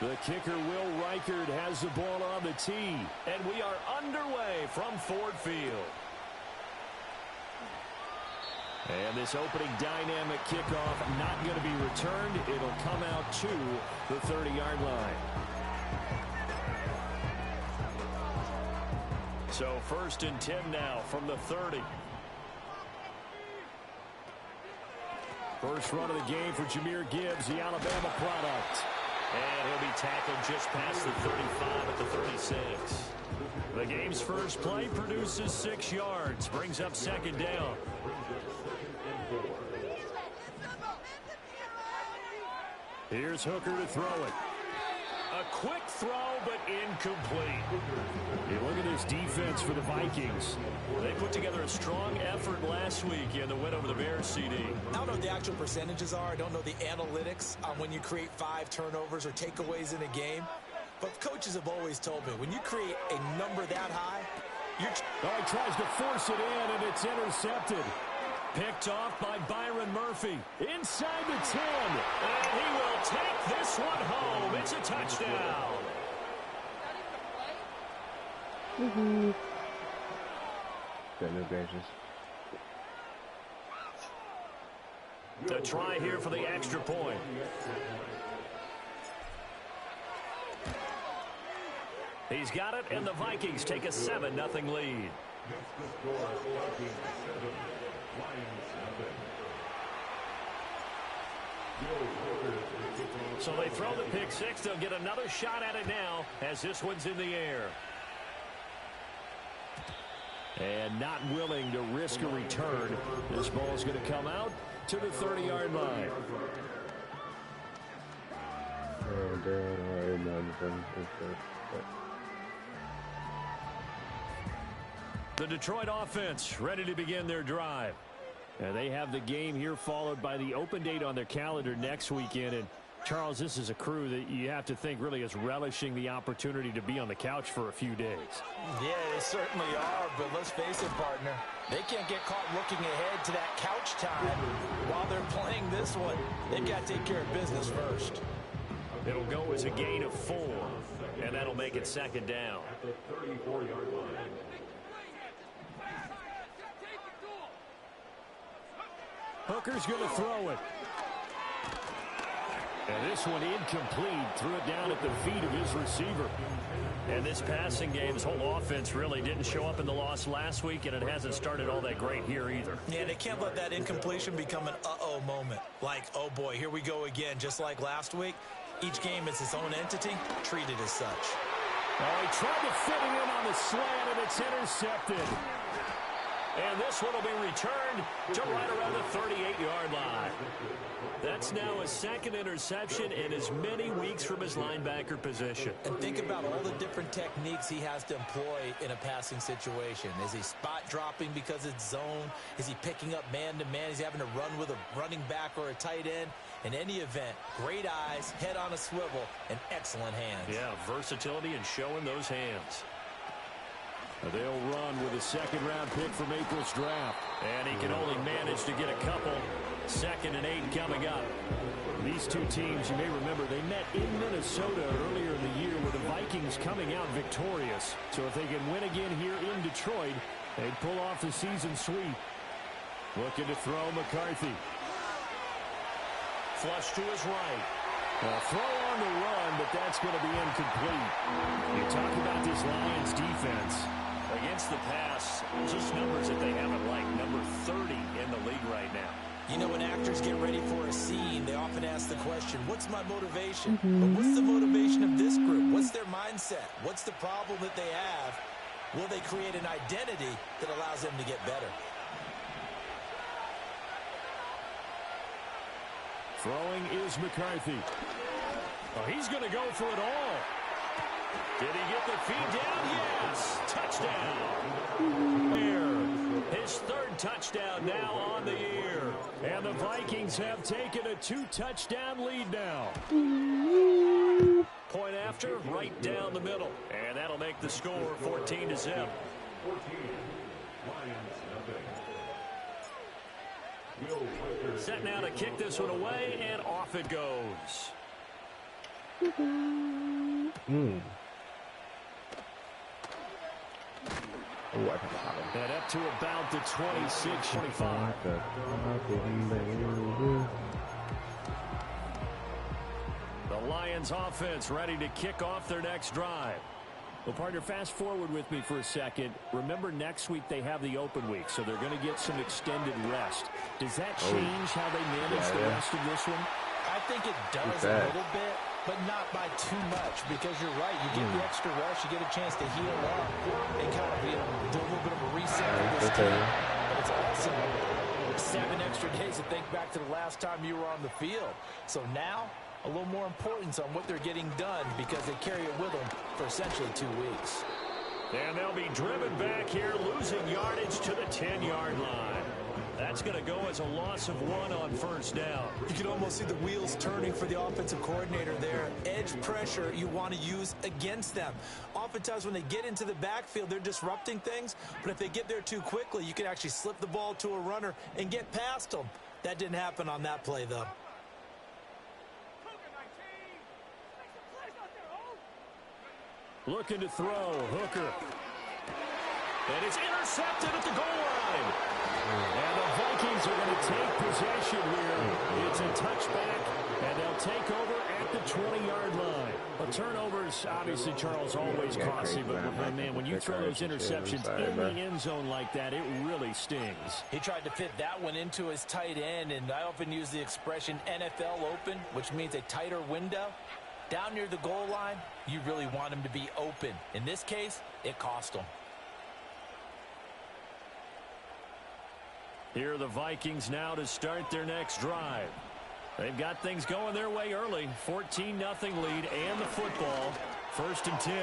The kicker, Will Reichard, has the ball on the tee. And we are underway from Ford Field. And this opening dynamic kickoff not going to be returned. It'll come out to the 30-yard line. So 1st and 10 now from the 30. First run of the game for Jahmyr Gibbs, the Alabama product. And he'll be tackled just past the 35 at the 36. The game's first play produces 6 yards, brings up 2nd down. Here's Hooker to throw it. A quick throw, but incomplete. You look at this defense for the Vikings. They put together a strong effort last week in the win over the Bears, CD. I don't know what the actual percentages are. I don't know the analytics on when you create 5 turnovers or takeaways in a game. But coaches have always told me, when you create a number that high, you're... Oh, he tries to force it in, and it's intercepted. Picked off by Byron Murphy. Inside the 10. And he will take this one home. It's a touchdown. Goodness gracious. To try here for the extra point. He's got it, and the Vikings take a 7-0 lead. So they throw the pick six. They'll get another shot at it now as this one's in the air. And not willing to risk a return. This ball's going to come out to the 30-yard line. The Detroit offense ready to begin their drive. And they have the game here followed by the open date on their calendar next weekend. And, Charles, this is a crew that you have to think really is relishing the opportunity to be on the couch for a few days. Yeah, they certainly are, but let's face it, partner. They can't get caught looking ahead to that couch time while they're playing this one. They've got to take care of business first. It'll go as a gain of 4, and that'll make it 2nd down. Hooker's going to throw it. And this one incomplete. Threw it down at the feet of his receiver. And this passing game, this whole offense really didn't show up in the loss last week, and it hasn't started all that great here either. Yeah, they can't let that incompletion become an uh-oh moment. Like, oh boy, here we go again. Just like last week, each game is its own entity, treated as such. Oh, he tried to fit it in on the slant, and it's intercepted. And this one will be returned to right around the 38-yard line. That's now a 2nd interception in as many weeks from his linebacker position. And think about all the different techniques he has to employ in a passing situation. Is he spot dropping because it's zone? Is he picking up man-to-man? Is he having to run with a running back or a tight end? In any event, great eyes, head on a swivel, and excellent hands. Yeah, versatility and showing those hands. They'll run with a 2nd-round pick from April's draft. And he can only manage to get a couple. 2nd and 8 coming up. These two teams, you may remember, they met in Minnesota earlier in the year with the Vikings coming out victorious. So if they can win again here in Detroit, they'd pull off the season sweep. Looking to throw McCarthy. Flush to his right. A throw on the run, but that's going to be incomplete. You talk about this Lions defense. Against the pass, just numbers that they haven't liked. Number 30 in the league right now. You know, when actors get ready for a scene, they often ask the question, what's my motivation? But what's the motivation of this group? What's their mindset? What's the problem that they have? Will they create an identity that allows them to get better? Throwing is McCarthy. Oh, he's going to go for it all. Did he get the feed down? Yes. Touchdown. Here. His 3rd touchdown now on the year. And the Vikings have taken a 2-touchdown lead now. Point after, right down the middle. And that'll make the score 14-0. Set now to kick this one away, and off it goes. And up to about the 26-25. The Lions offense ready to kick off their next drive. Well, partner, fast forward with me for a second. Remember, next week they have the open week, so they're going to get some extended rest. Does that change how they manage the rest of this one? I think it does a little bit, but not by too much, because you're right. You get the extra rest, you get a chance to heal up and kind of do a little bit of a reset for this team. But it's awesome. 7 extra days to think back to the last time you were on the field. So now, a little more importance on what they're getting done, because they carry it with them for essentially 2 weeks. And they'll be driven back here, losing yardage to the 10-yard line. That's going to go as a loss of 1 on first down. You can almost see the wheels turning for the offensive coordinator there. Edge pressure you want to use against them. Oftentimes when they get into the backfield, they're disrupting things. But if they get there too quickly, you can actually slip the ball to a runner and get past them. That didn't happen on that play, though. Looking to throw, Hooker. And it's intercepted at the goal line. And the Vikings are going to take possession here. It's a touchback, and they'll take over at the 20-yard line. But turnovers, obviously, Charles, always costly. But, man, when you throw those interceptions in the end zone like that, it really stings. He tried to fit that one into his tight end, and I often use the expression NFL open, which means a tighter window. Down near the goal line, you really want him to be open. In this case, it cost him. Here are the Vikings now to start their next drive. They've got things going their way early. 14-0 lead and the football. 1st and 10.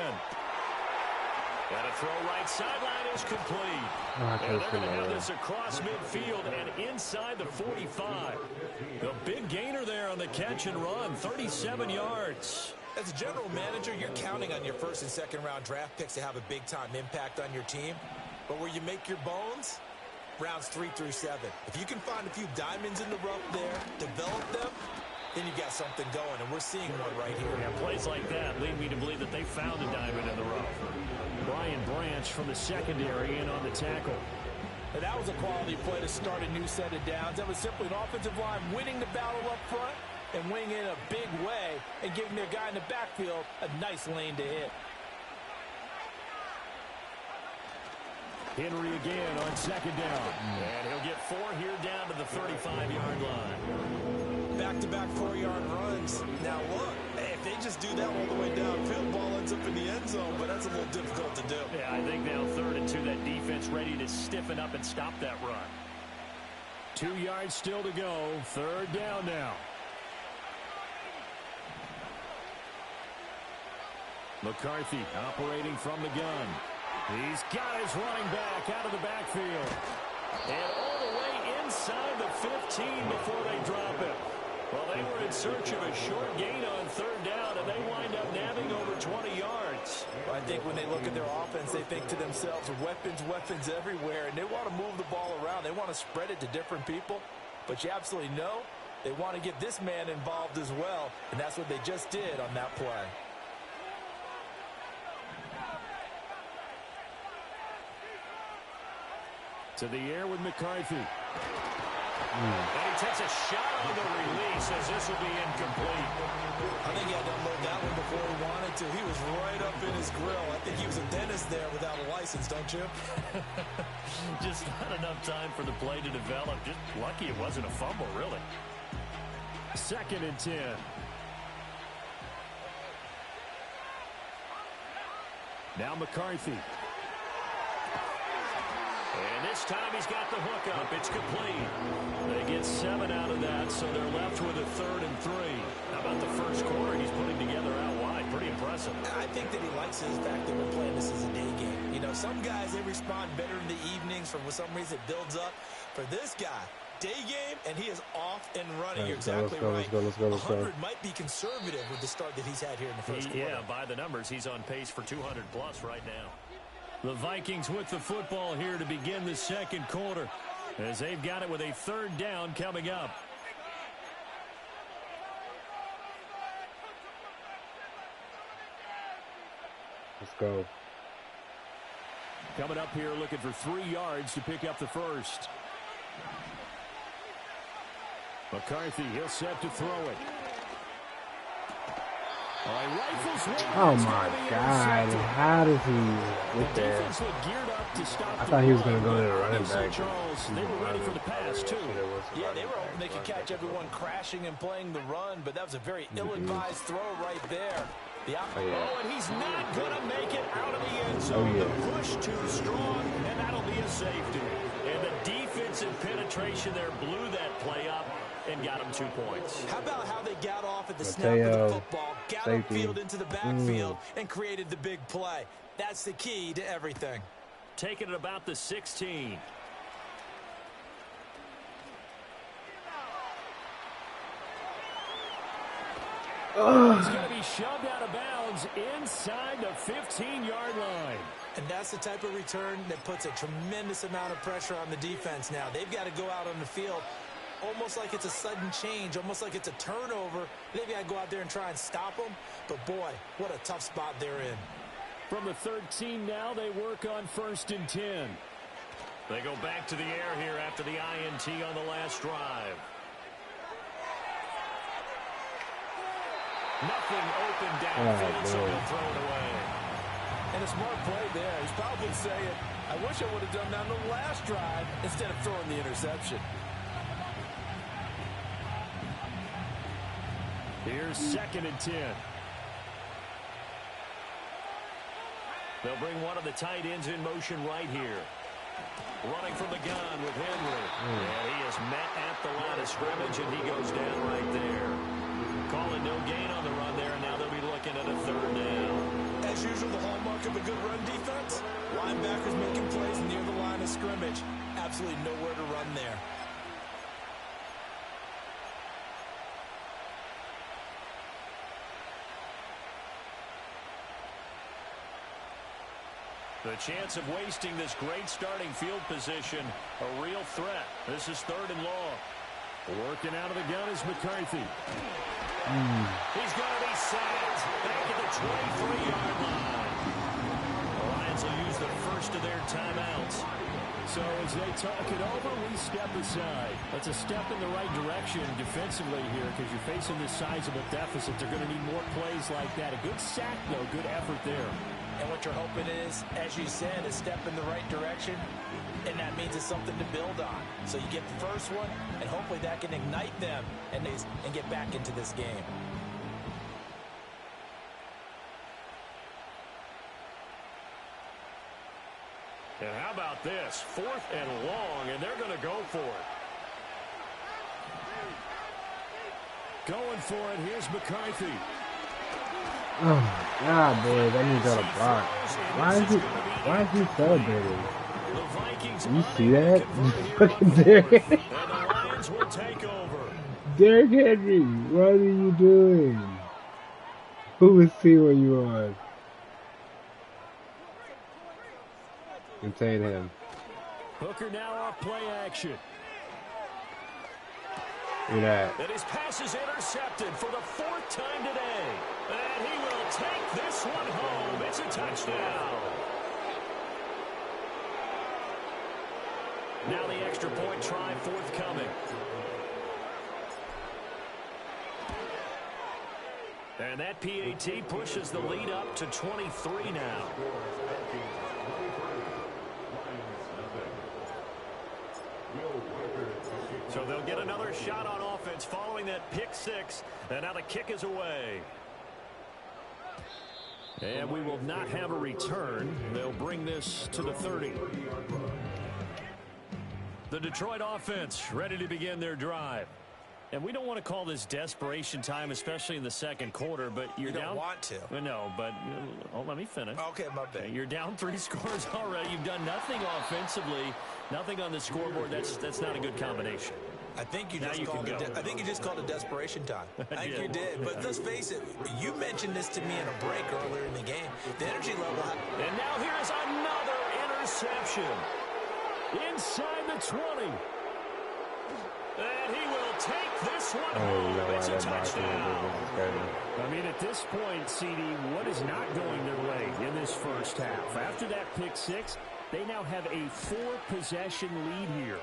And a throw right sideline is complete. And they're going to have this across midfield and inside the 45. The big gainer there on the catch and run, 37 yards. As a general manager, you're counting on your 1st and 2nd round draft picks to have a big-time impact on your team. But where you make your bones, rounds 3 through 7. If you can find a few diamonds in the rough there, develop them, then you've got something going, and we're seeing one right here. Yeah, plays like that lead me to believe that they found a diamond in the rough. Brian Branch from the secondary in on the tackle. And that was a quality play to start a new set of downs. That was simply an offensive line winning the battle up front and winning in a big way and giving their guy in the backfield a nice lane to hit. Henry again on 2nd down. And he'll get 4 here down to the 35-yard line. Back-to-back 4-yard runs. Now look, if they just do that all the way downfield, ball ends up in the end zone, but that's a little difficult to do. Yeah, I think now 3rd and 2, that defense ready to stiffen up and stop that run. 2 yards still to go. 3rd down now. McCarthy operating from the gun. He's got his running back out of the backfield. And all the way inside the 15 before they drop it. Well, they were in search of a short gain on 3rd down, and they wind up nabbing over 20 yards. I think when they look at their offense, they think to themselves, weapons everywhere, and they want to move the ball around. They want to spread it to different people. But you absolutely know they want to get this man involved as well, and that's what they just did on that play. To the air with McCarthy. And he takes a shot on the release as this will be incomplete. I think he had to unload that one before he wanted to. He was right up in his grill. I think he was a dentist there without a license, don't you? Just not enough time for the play to develop. Just lucky it wasn't a fumble, really. 2nd and 10. Now McCarthy. And this time he's got the hook up. It's complete. They get 7 out of that, so they're left with a 3rd and 3. How about the first quarter he's putting together out wide? Pretty impressive. I think that he likes the fact that we're playing this as a day game. You know, some guys, they respond better in the evenings. For some reason, it builds up. For this guy, day game, and he is off and running. You're exactly right. 100 might be conservative with the start that he's had here in the first quarter. Yeah, by the numbers, he's on pace for 200-plus right now. The Vikings with the football here to begin the second quarter, as they've got it with a third down coming up. Let's go. Coming up here looking for 3 yards to pick up the first. McCarthy, he'll set to throw it. All right, rifles one. Oh my God! How does he get there? I thought he was going to go to the running back. Charles, they were ready for the pass too. Yeah, they were hoping they could catch everyone crashing and playing the run, but that was a very ill-advised throw right there. And he's not going to make it out of the end zone. The push too strong, and that'll be a safety. And the defensive penetration there blew that play up and got him 2 points. How about how they got off at the snap of the football, got upfield into the backfield, and created the big play. That's the key to everything. Taking it about the 16. He's going to be shoved out of bounds inside the 15-yard line. And that's the type of return that puts a tremendous amount of pressure on the defense now. They've got to go out on the field almost like it's a sudden change, almost like it's a turnover. They've got to go out there and try and stop them. But, boy, what a tough spot they're in. From the 13 now, they work on 1st and 10. They go back to the air here after the INT on the last drive. Nothing open downfield, so he'll throw it away. And a smart play there. He's probably saying, I wish I would have done that on the last drive instead of throwing the interception. Here's 2nd and 10. They'll bring one of the tight ends in motion right here. Running from the gun with Henry. And he is met at the line of scrimmage, and he goes down right there. Calling no gain on the run there, and now they'll be looking at a 3rd down. As usual, the hallmark of a good run defense, linebackers making plays near the line of scrimmage. Absolutely nowhere to run there. The chance of wasting this great starting field position, a real threat. This is 3rd and long. Working out of the gun is McCarthy. He's going to be sacked back at the 23-yard line. The Lions will use the first of their timeouts. So as they talk it over, we step aside. That's a step in the right direction defensively here because you're facing this sizable deficit. They're going to need more plays like that. A good sack, though. Good effort there. And what you're hoping is, as you said, a step in the right direction, and that means it's something to build on. So you get the first one, and hopefully that can ignite them and get back into this game. And how about this? 4th and long, and they're going to go for it. Going for it, here's McCarthy. Oh my God, boys! I need to go to block. Why is he celebrating? You see that? Fucking Derrick. And the Lions will take over. Derrick Henry, what are you doing? Who team are you on? Contain him. Hooker now off play action. Look at that. And his pass is intercepted for the 4th time today. And he will take this one home. It's a touchdown. Now the extra point try forthcoming. And that PAT pushes the lead up to 23 now. So they'll get another shot on offense following that pick 6. And now the kick is away. And we will not have a return. They'll bring this to the 30. The Detroit offense ready to begin their drive. And we don't want to call this desperation time, especially in the second quarter, but you're down. You don't want to. No, but let me finish. Okay, my bad. You're down 3 scores already. You've done nothing offensively, nothing on the scoreboard. That's not a good combination. I think you just called it. I think you just called it desperation time. I think you did. But let's face it. You mentioned this to me in a break earlier in the game. The energy level. And now here is another interception. Inside the 20. And he will take this one home. It's a touchdown. I mean, at this point, CD, what is not going their way in this first half? After that pick six, they now have a 4-possession lead here.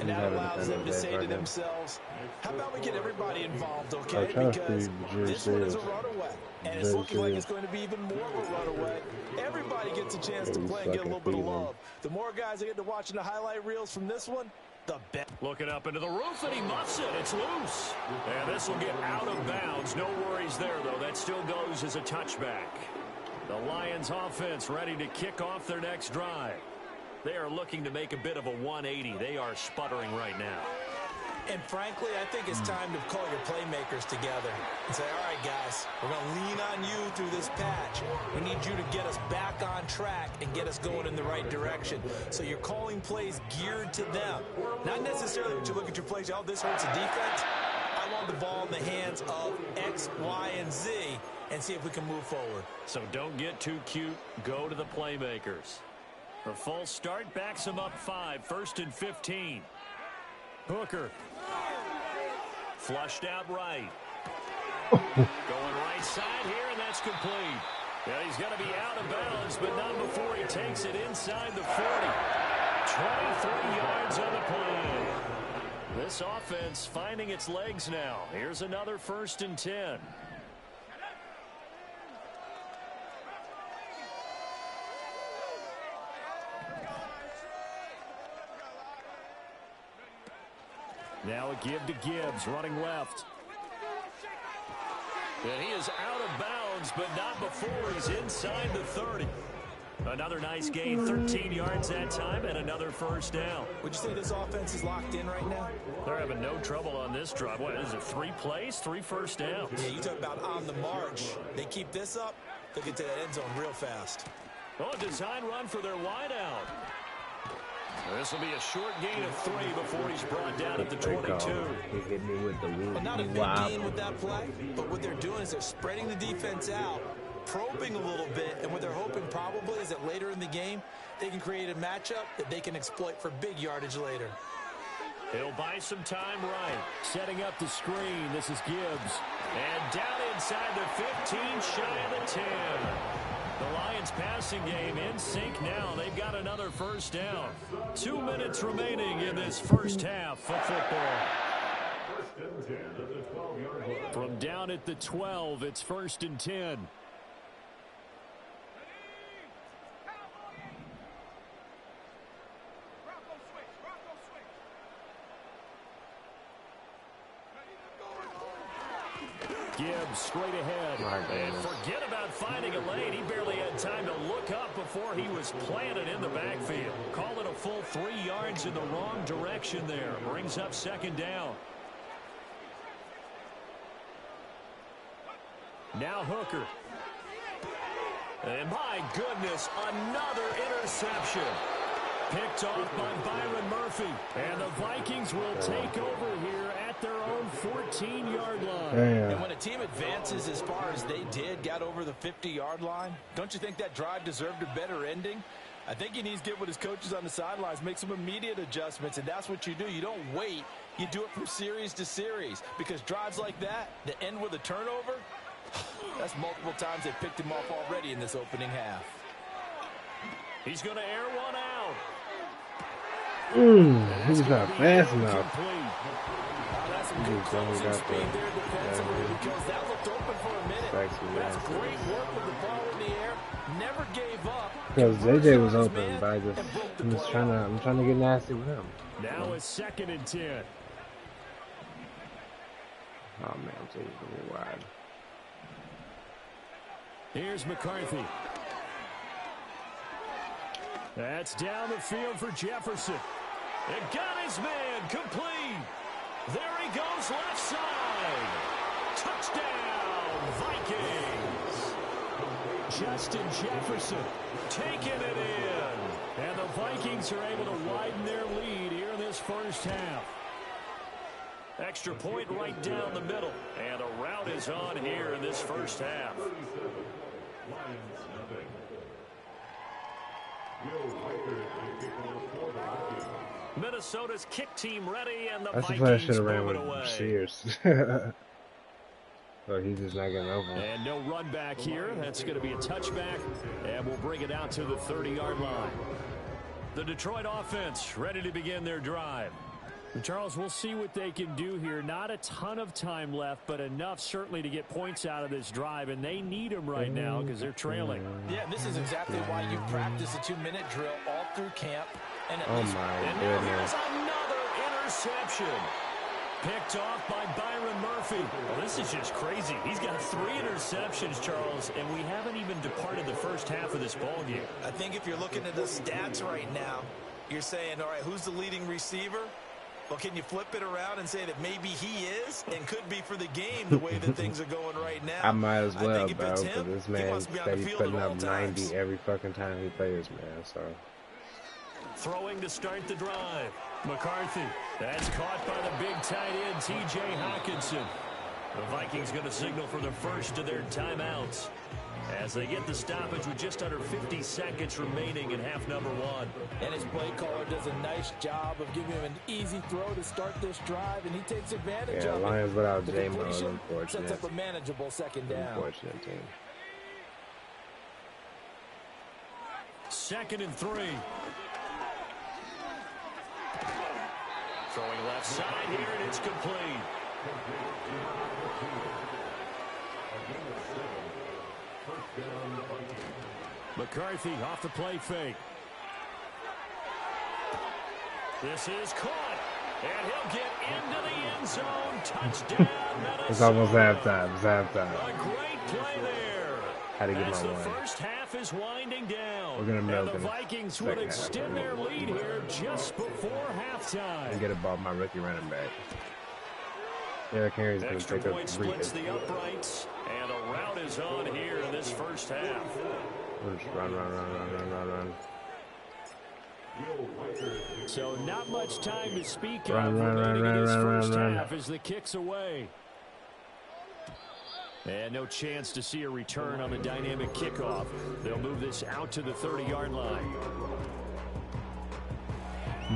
And that allows them to say to themselves, how about we get everybody involved, okay? Because this one is a runaway. And it's looking like it's going to be even more of a runaway. Everybody gets a chance to play and get a little bit of love. The more guys that get to watching the highlight reels from this one, the better. Looking up into the roof, and he muffs it. It's loose. And this will get out of bounds. No worries there, though. That still goes as a touchback. The Lions offense ready to kick off their next drive. They are looking to make a bit of a 180. They are sputtering right now. And frankly, I think it's time to call your playmakers together and say, all right, guys, we're going to lean on you through this patch. We need you to get us back on track and get us going in the right direction. So you're calling plays geared to them. Not necessarily that you look at your plays, oh, this hurts the defense. I want the ball in the hands of X, Y, and Z and see if we can move forward. So don't get too cute. Go to the playmakers. The false start backs him up 5, 1st and 15. Hooker. Flushed out right. Going right side here, and that's complete. Yeah, he's going to be out of bounds, but not before he takes it inside the 40. 23 yards on the play. This offense finding its legs now. Here's another 1st and 10. Now a give to Gibbs, running left. And he is out of bounds, but not before he's inside the 30. Another nice gain, 13 yards that time, and another 1st down. Would you say this offense is locked in right now? They're having no trouble on this drive. What is it, 3 plays, 3 first downs? Yeah, you talk about on the march. They keep this up, they'll get to that end zone real fast. Oh, a design run for their wideout. This will be a short gain of 3 before he's brought down at the 22. He hit me with the Well, not a big gain with that play, but what they're doing is they're spreading the defense out, probing a little bit, and what they're hoping probably is that later in the game, they can create a matchup that they can exploit for big yardage later. He'll buy some time right. Setting up the screen, this is Gibbs. And down inside the 15, shy of the 10. The Lions passing game in sync now. They've got another 1st down. 2 minutes remaining in this first half of football. From down at the 12, it's 1st and 10. Gibbs straight ahead. And forget about finding a lane. He barely had time to look up before he was planted in the backfield. Call it a full 3 yards in the wrong direction there. Brings up 2nd down. Now Hooker. And my goodness, another interception. Picked off by Byron Murphy. And the Vikings will take over here at their own 14-yard line. Damn. And when a team advances as far as they did, got over the 50-yard line, don't you think that drive deserved a better ending? I think he needs to get with his coaches on the sidelines, make some immediate adjustments, and that's what you do. You don't wait. You do it from series to series, because drives like that end with a turnover, that's multiple times they picked him off already in this opening half. He's going to air one out. He's not fast enough. That's some good closing speed there defensively, because that looked open for a minute. That's great work with the ball in the air. Never gave up. Because JJ was open, but I'm trying to get nasty with him. Now it's 2nd and 10. Oh man, JJ's a little wide. Here's McCarthy. That's down the field for Jefferson. It got his man complete. There he goes left side. Touchdown, Vikings. Justin Jefferson taking it in. And the Vikings are able to widen their lead here in this first half. Extra point right down the middle. And a rout is on here in this first half. Minnesota's kick team ready, and the That's the play I should Vikings have ran move it with away. Sears. So he's just not getting open. And no run back here. That's going to be a touchback, and we'll bring it out to the 30-yard line. The Detroit offense ready to begin their drive. Charles, we'll see what they can do here. Not a ton of time left, but enough certainly to get points out of this drive, and they need them right now because they're trailing. Yeah, this is exactly why you practice a 2-minute drill all through camp. And Oh my goodness. Another interception. Picked off by Byron Murphy. Well, this is just crazy. He's got 3 interceptions, Charles, and we haven't even departed the first half of this ballgame. I think if you're looking at the stats right now, you're saying, all right, who's the leading receiver? Well, can you flip it around and say that maybe he is and could be for the game the way that things are going right now? I might as well, bro, because this man steady putting up 90 every fucking time he plays, man. So throwing to start the drive. McCarthy. That's caught by the big tight end, T.J. Hawkinson. The Vikings going to signal for the first of their timeouts as they get the stoppage with just under 50 seconds remaining in half number 1. And his play caller does a nice job of giving him an easy throw to start this drive, and he takes advantage of it. Lions without The J-Mo, completion unfortunate. sets up a manageable second down. Unfortunate team. 2nd and 3. Throwing left side here, and it's complete. McCarthy off the play fake. This is caught, and he'll get into the end zone. Touchdown, Minnesota. It's almost halftime. It's halftime. A great play there. Had to get As my the one. first half is winding down. We're gonna milk and the it. Vikings would Second extend half. their lead here just before halftime. And get it ball my rookie running back. Derrick Henry's going to Extra take a point breather. splits the uprights, and a route is on here in this first half. We'll just run. So not much time to speak Run, of run, remaining run, in this run, first run, run. half as the kick's away. And no chance to see a return on the dynamic kickoff. They'll move this out to the 30-yard line.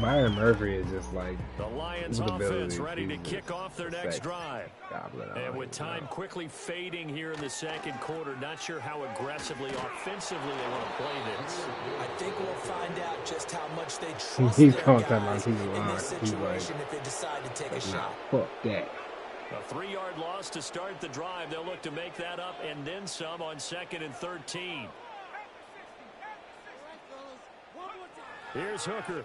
Byron Murphy is just like The Lions with offense ability, ready to he's kick just off their next sick. drive. Goblin. And with time quickly fading here in the second quarter, not sure how aggressively, offensively they want to play this. I think we'll find out just how much they trust He's their calling time guys out. He's in lying. this He's situation like, if they decide to take a nah, shot. fuck that. A 3-yard loss to start the drive. They'll look to make that up and then some on 2nd and 13. Here's Hooker.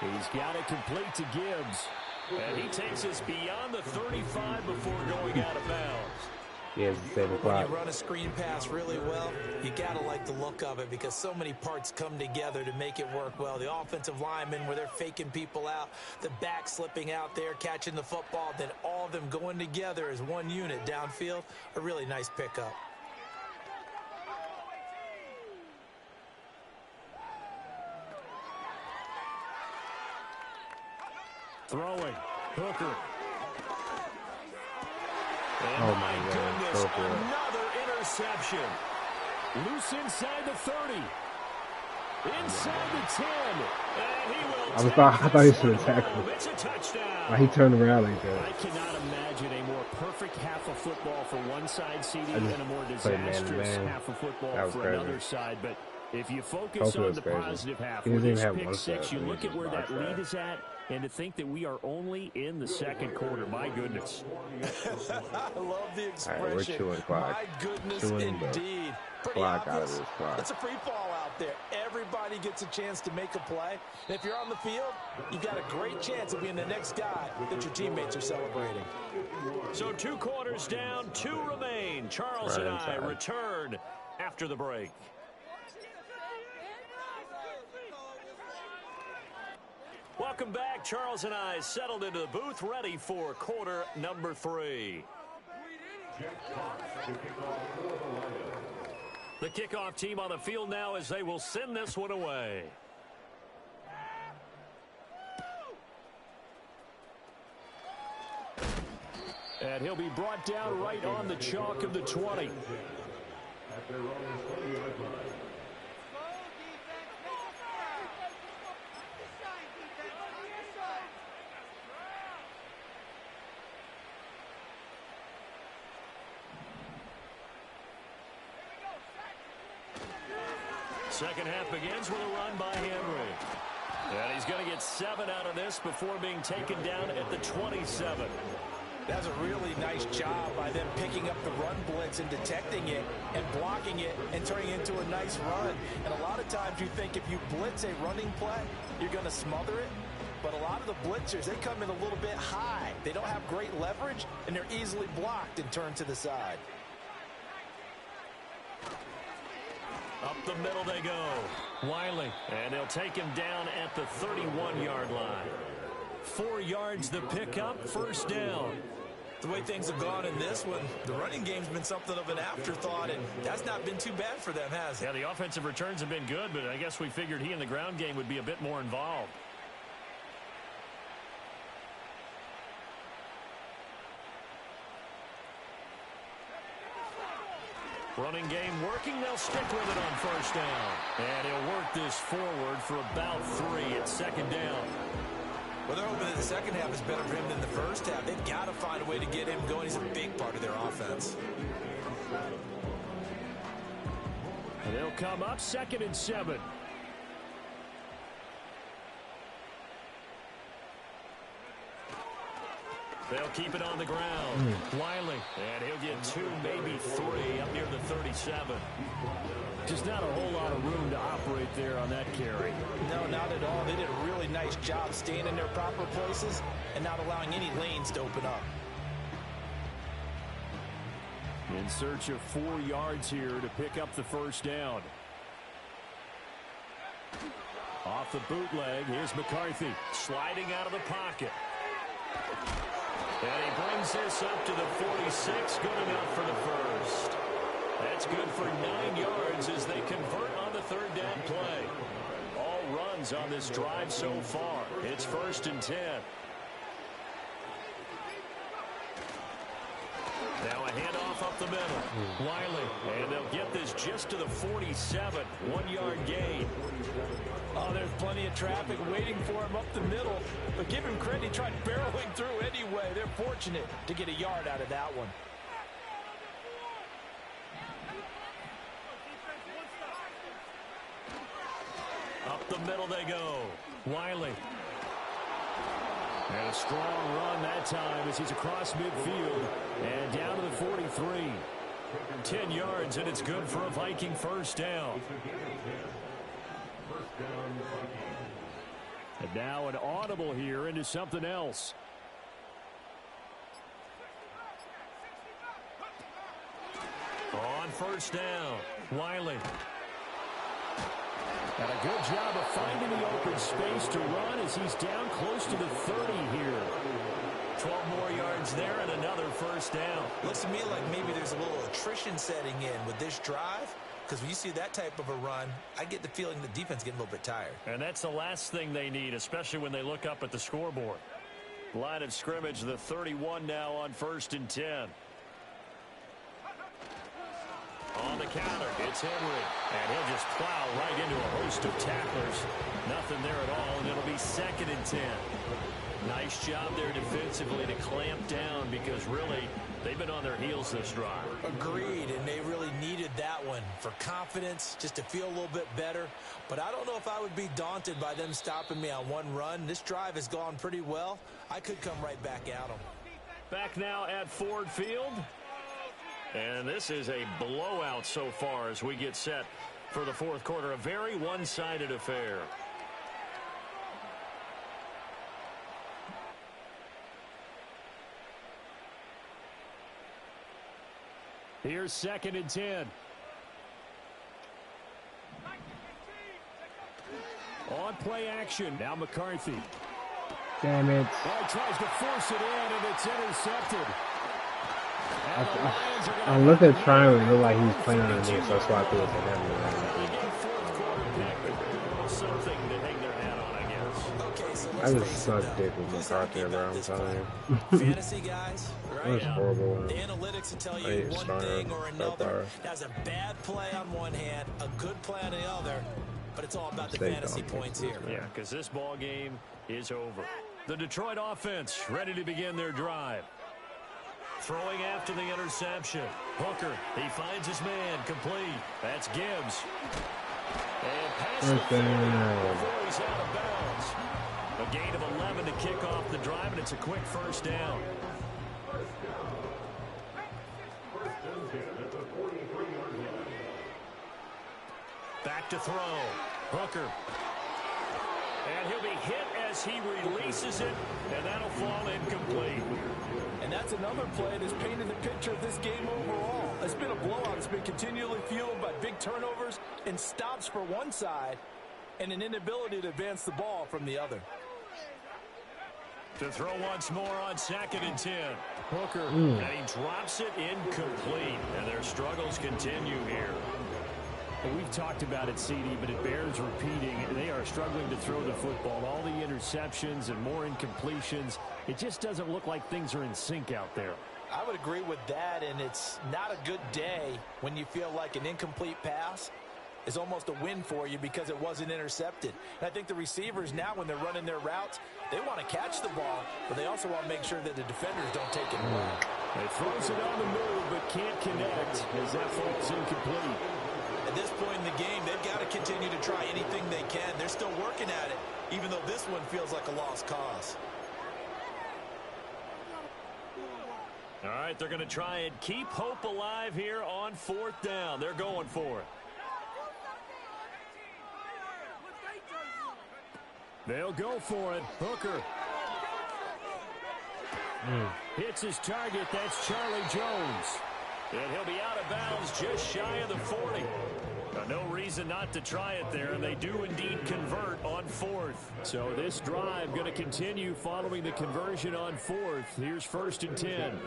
He's got it complete to Gibbs. And he takes us beyond the 35 before going out of bounds. He has the same When clock. you run a screen pass really well, you got to like the look of it because so many parts come together to make it work well. The offensive linemen where they're faking people out, the back slipping out there, catching the football, then all of them going together as one unit downfield. A really nice pickup. Throwing. Hooker. Oh my God, so good. Another interception. Loose inside the 30. Inside the 10. And he will I thought he should have tackled. It's a touchdown. Why he turned around like that? I cannot imagine a more perfect half of football for one side, CD, I just and a more played man to disastrous man. half of football That was for crazy. another side. But if you focus Hopefully it on was the crazy. positive half, He with doesn't this even have pick one six, side. you He look at just where that boxed lead out. is at, and to think that we are only in the second quarter. My goodness. I love the expression. All right, we're chewing clock. My goodness, Chewing the indeed. Pretty clock out of obvious. this clock. It's a free fall out there. Everybody gets a chance to make a play. And if you're on the field, you've got a great chance of being the next guy that your teammates are celebrating. So 2 quarters down, 2 remain. Charles Right and I inside. return after the break. Welcome back. Charles and I settled into the booth, ready for quarter number 3. The kickoff team on the field now as they will send this one away. And he'll be brought down right on the chalk of the 20. Second half begins with a run by Henry. And he's going to get 7 out of this before being taken down at the 27. That's a really nice job by them picking up the run blitz and detecting it and blocking it and turning it into a nice run. And a lot of times you think if you blitz a running play, you're going to smother it. But a lot of the blitzers, they come in a little bit high. They don't have great leverage, and they're easily blocked and turned to the side. Up the middle they go. Wiley, and they'll take him down at the 31-yard line. 4 yards the pickup, first down. The way things have gone in this one, the running game's been something of an afterthought, and that's not been too bad for them, has it? Yeah, the offensive returns have been good, but I guess we figured he in the ground game would be a bit more involved. Running game working. They'll stick with it on first down. And he'll work this forward for about 3 at second down. Well, they're hoping that the second half is better for him than the first half. They've got to find a way to get him going. He's a big part of their offense. And they'll come up 2nd and 7. They'll keep it on the ground. Wiley, and he'll get 2, maybe 3 up near the 37. Just not a whole lot of room to operate there on that carry. No, not at all. They did a really nice job staying in their proper places and not allowing any lanes to open up. In search of 4 yards here to pick up the first down. Off the bootleg, here's McCarthy. Sliding out of the pocket. And he brings this up to the 46. Good enough for the first. That's good for 9 yards as they convert on the third down play. All runs on this drive so far. It's 1st and 10. Now a handoff up the middle. Wiley, and they'll get this just to the 47. 1-yard gain. Oh, there's plenty of traffic waiting for him up the middle. But give him credit, he tried barreling through anyway. They're fortunate to get a yard out of that one. Up the middle they go. Wiley. And a strong run that time as he's across midfield and down to the 43. 10 yards, and it's good for a Viking first down. And now an audible here into something else. On first down, Wiley. And a good job of finding the open space to run as he's down close to the 30 here. 12 more yards there and another first down. Looks to me like maybe there's a little attrition setting in with this drive. Because when you see that type of a run, I get the feeling the defense is getting a little bit tired. And that's the last thing they need, especially when they look up at the scoreboard. Line of scrimmage, the 31 now on 1st and 10. On the counter, it's Henry. And he'll just plow right into a host of tacklers. Nothing there at all, and it'll be 2nd and 10. Nice job there defensively to clamp down because really they've been on their heels this drive. Agreed, and they really needed that one for confidence, just to feel a little bit better. But I don't know if I would be daunted by them stopping me on one run. This drive has gone pretty well. I could come right back at them. Back now at Ford Field. And this is a blowout so far as we get set for the 4th quarter. A very one-sided affair. Here's 2nd and 10. On play action. Now McCarthy. Damn it. Oh, he tries to force it in, and it's intercepted. I looked at trying to look like he's playing underneath, so that's why I threw it to him. Something to hang their hat on, I guess. Okay, so I just sucked dick with McCarthy, bro. I'm telling you. Fantasy guys, That was horrible. the analytics will tell I you need to one start thing or up another. far. That's a bad play on one hand, a good play on the other, but it's all about the Stay fantasy down. points here. Yeah, because this ball game is over. The Detroit offense ready to begin their drive. Throwing after the interception. Hooker, he finds his man, complete. That's Gibbs. And past the 40 before he's out of bounds. A gain of 11 to kick off the drive, and it's a quick first down. Back to throw. Hooker. And he'll be hit as he releases it, and that'll fall incomplete. And that's another play that's painted the picture of this game overall. It's been a blowout. It's been continually fueled by big turnovers and stops for one side and an inability to advance the ball from the other. To throw once more on 2nd and 10. Hooker, and he drops it incomplete. And their struggles continue here. Well, we've talked about it, CD, but it bears repeating. They are struggling to throw the football. All the interceptions and more incompletions. It just doesn't look like things are in sync out there. I would agree with that, and it's not a good day when you feel like an incomplete pass is almost a win for you because it wasn't intercepted. And I think the receivers now, when they're running their routes, they want to catch the ball, but they also want to make sure that the defenders don't take it away. He throws it on the move, but can't connect as that falls incomplete. At this point in the game, they've got to continue to try anything they can. They're still working at it, even though this one feels like a lost cause. All right, they're going to try and keep hope alive here on 4th down. They're going for it. They'll go for it. Hooker. Hits his target. That's Charlie Jones. And he'll be out of bounds just shy of the 40. No reason not to try it there, and they do indeed convert on 4th. So this drive going to continue following the conversion on 4th. Here's 1st and 10.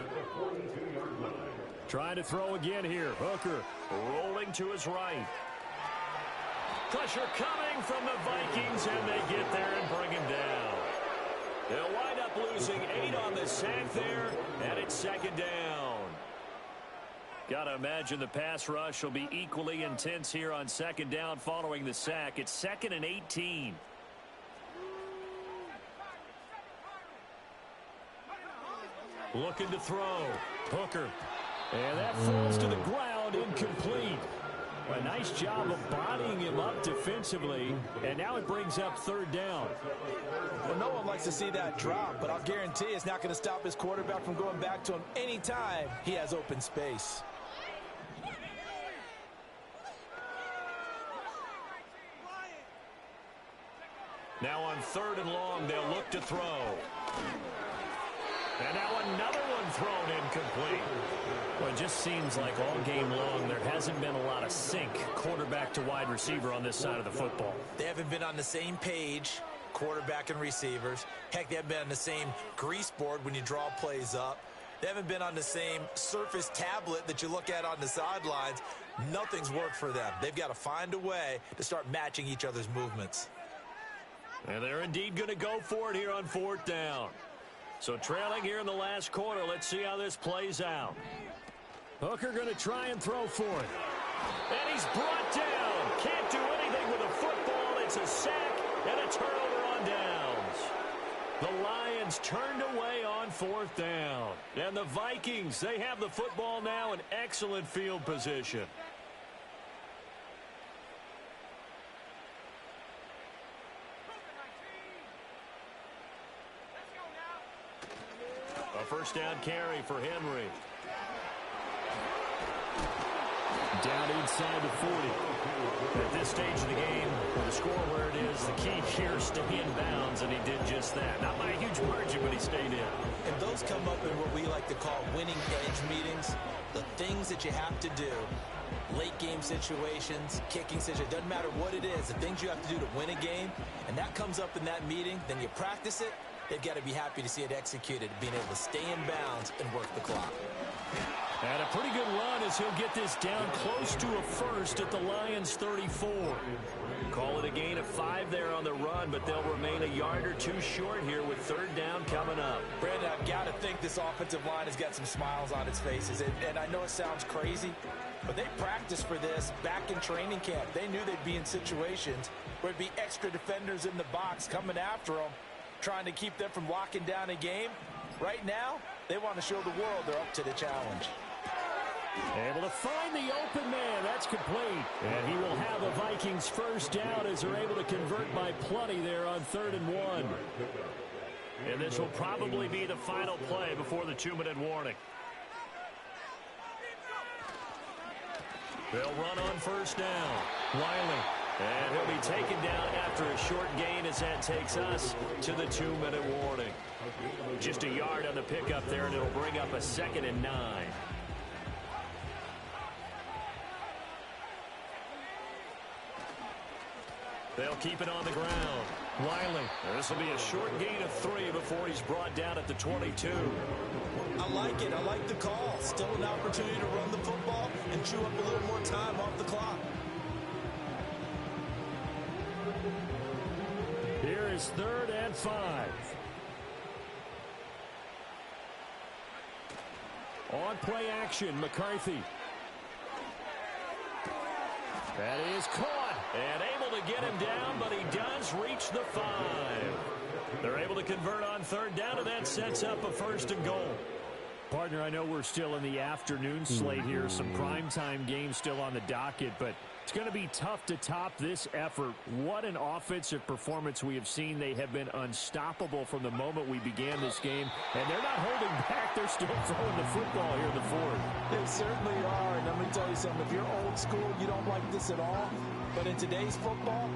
Trying to throw again here. Hooker rolling to his right. Pressure coming from the Vikings, and they get there and bring him down. They'll wind up losing 8 on the sack there, and it's 2nd down. Got to imagine the pass rush will be equally intense here on 2nd down following the sack. It's 2nd and 18. Looking to throw. Hooker. And that falls to the ground, incomplete. A nice job of bodying him up defensively, and now it brings up 3rd down. Well, no one likes to see that drop, but I'll guarantee it's not going to stop his quarterback from going back to him anytime he has open space. Now on 3rd and long, they'll look to throw. And now another one thrown incomplete. Well, it just seems like all game long there hasn't been a lot of sync quarterback to wide receiver on this side of the football. They haven't been on the same page, quarterback and receivers. Heck, they haven't been on the same grease board when you draw plays up. They haven't been on the same Surface tablet that you look at on the sidelines. Nothing's worked for them. They've got to find a way to start matching each other's movements. And they're indeed going to go for it here on 4th down. So trailing here in the last quarter, let's see how this plays out. Hooker going to try and throw for it. And he's brought down. Can't do anything with a football. It's a sack and a turnover on downs. The Lions turned away on 4th down. And the Vikings, they have the football now in excellent field position. A 1st down carry for Henry. Down inside the 40. At this stage of the game, with the score where it is, the key here is stay in bounds, and he did just that. Not by a huge margin, but he stayed in. And those come up in what we like to call winning edge meetings. The things that you have to do, late game situations, kicking situations, doesn't matter what it is, the things you have to do to win a game, and that comes up in that meeting, then you practice it. They've got to be happy to see it executed, being able to stay in bounds and work the clock. And a pretty good run as he'll get this down close to a first at the Lions' 34. Call it a gain of 5 there on the run, but they'll remain a yard or two short here with 3rd down coming up. Brandon, I've got to think this offensive line has got some smiles on its faces. And I know it sounds crazy, but they practiced for this back in training camp. They knew they'd be in situations where it'd be extra defenders in the box coming after them, trying to keep them from locking down a game. Right now, they want to show the world they're up to the challenge. Able to find the open man. That's complete. And he will have a Vikings first down as they're able to convert by plenty there on 3rd and 1. And this will probably be the final play before the 2-minute warning. They'll run on first down. Wiley. And he'll be taken down after a short gain as that takes us to the 2-minute warning. Just a yard on the pickup there, and it'll bring up a 2nd and 9. They'll keep it on the ground. Wiley. This will be a short gain of 3 before he's brought down at the 22. I like it. I like the call. Still an opportunity to run the football and chew up a little more time off the clock. Here is 3rd and 5. On play action, McCarthy. That is caught and able to get him down, but he does reach the 5. They're able to convert on 3rd down, and that sets up a 1st and goal. Partner, I know we're still in the afternoon slate here. Some primetime games still on the docket, but it's going to be tough to top this effort. What an offensive performance we have seen. They have been unstoppable from the moment we began this game, and they're not holding back. They're still throwing the football here in the 4th. They certainly are, and let me tell you something. If you're old school, you don't like this at all. But in today's football,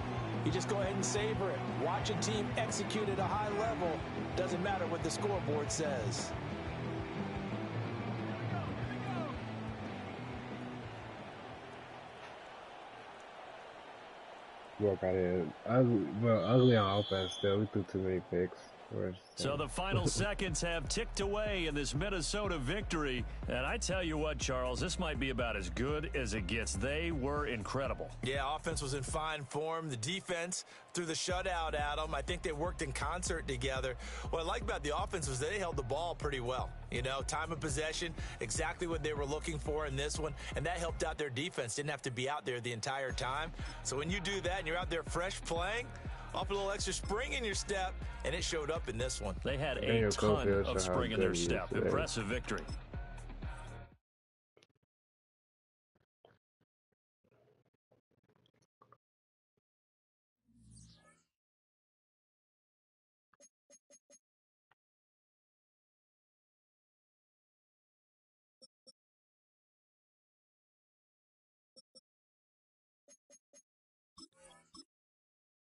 you just go ahead and savor it. Watch a team execute at a high level. Doesn't matter what the scoreboard says. Work out here. Ugly on offense still. We threw too many picks. So the final seconds have ticked away in this Minnesota victory. And I tell you what, Charles, this might be about as good as it gets. They were incredible. Yeah, offense was in fine form. The defense threw the shutout at them. I think they worked in concert together. What I like about the offense was they held the ball pretty well. You know, time of possession, exactly what they were looking for in this one. And that helped out their defense. Didn't have to be out there the entire time. So when you do that and you're out there fresh playing, off a little extra spring in your step, and it showed up in this one. They had a ton of spring in their step. Impressive victory.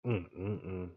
Mm-mm-mm.